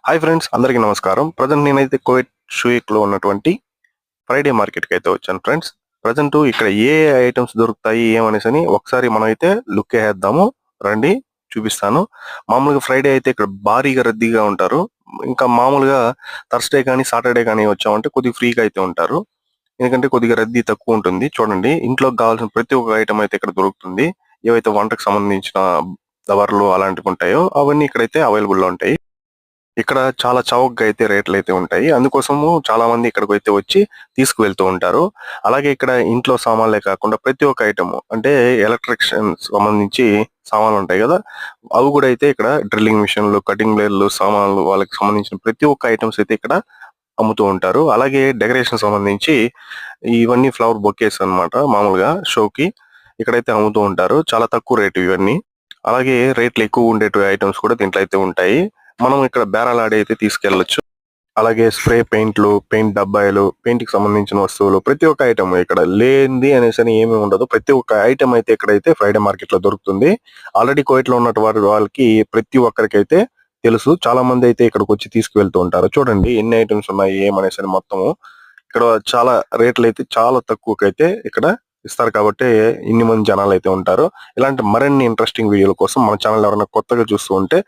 Hi friends, అందరికీ నమస్కారం. Present నేనైతే కువైట్ షూయిక్‌లో ఉన్నటువంటి ఫ్రైడే మార్కెట్‌కి అయితే వచ్చాను ఫ్రెండ్స్. ప్రజెంటు ఇక్కడ ఏ ఐటెమ్స్ దొరుకుతాయి ఏమనేసని ఒకసారి మనమైతే లుక్ ఏసేద్దాము. రండి చూపిస్తాను. మామూలుగా ఫ్రైడే అయితే ఇక్కడ భారీగా రద్దీగా ఉంటారు. ఇంకా మామూలుగా థర్స్‌డే కానీ, సాటర్‌డే కానీ వచ్చామంటే కొద్దిగా ఫ్రీగా అయితే ఉంటారు. ఎందుకంటే కొద్దిగా రద్దీ తక్కువుంటుంది. చూడండి, ఇంట్లోకి కావాల్సిన ప్రతి ఒక్క ఐటెమ్ అయితే ఇక్కడ దొరుకుతుంది. ఏవైతే వంటకు సంబంధించిన దబర్లు అలాంటివి ఉంటాయో అవన్నీ ఇక్కడైతే అవైలబుల్‌లో ఉంటాయి. ఇక్కడ చాలా చౌకగా అయితే రేట్లయితే ఉంటాయి. అందుకోసము చాలా మంది ఇక్కడికైతే వచ్చి తీసుకువెళ్తూ ఉంటారు. అలాగే ఇక్కడ ఇంట్లో సామాన్లే కాకుండా ప్రతి ఒక్క ఐటెము అంటే ఎలక్ట్రిషియన్ సంబంధించి సామాన్లుంటాయి గదా! అవి గూడా అయితే ఇక్కడ డ్రిల్లింగ్ మిషన్‌లు, కటింగ్ బ్లేడ్‌లు, సామాన్లు వాళ్ళకి సంబంధించిన ప్రతి ఒక్క ఐటెమ్స్ అయితే ఇక్కడ అమ్ముతూ ఉంటారు. అలాగే డెకరేషన్ సంబంధించి ఇవన్నీ ఫ్లవర్ బొకేస్ అన్నమాట. మామూలుగా షోకి ఇక్కడైతే అమ్ముతూ ఉంటారు. చాలా తక్కువ రేటు ఇవన్నీ. అలాగే రేట్లు ఎక్కువ ఉండేటివి ఐటెమ్స్ కూడా దీంట్లో అయితే ఉంటాయి. మనం ఇక్కడ బేరాలాడి అయితే తీసుకెళ్ళొచ్చు. అలాగే స్ప్రే పెయింట్లు, పెయింట్ డబ్బాయిలు, పెయింట్‌కి సంబంధించిన వస్తువులు ప్రతి ఒక్క ఐటెమ్ ఇక్కడ లేనిది అనేసని ఏమీ ఉండదు. ప్రతి ఒక్క ఐటెమ్ అయితే ఇక్కడైతే ఫ్రైడే మార్కెట్‌లో దొరుకుతుంది. ఆల్రెడీ కువైట్‌లో ఉన్నటువంటి వాళ్ళకి ప్రతి ఒక్కరికైతే తెలుసు. చాలా మంది అయితే ఇక్కడికొచ్చి తీసుకువెళ్తూ ఉంటారు. చూడండి ఎన్ని ఐటెమ్స్ ఉన్నాయి ఏమనేసని మొత్తము. ఇక్కడ చాలా రేట్లయితే చాలా తక్కువకైతే ఇక్కడ ఇస్తారు కాబట్టే ఇన్ని మంది జనాలైతే ఉంటారు. ఇలాంటి మరిన్ని ఇంట్రెస్టింగ్ వీడియోల కోసం మన ఛానెల్ ఎవరైనా కొత్తగా చూస్తూ ఉంటే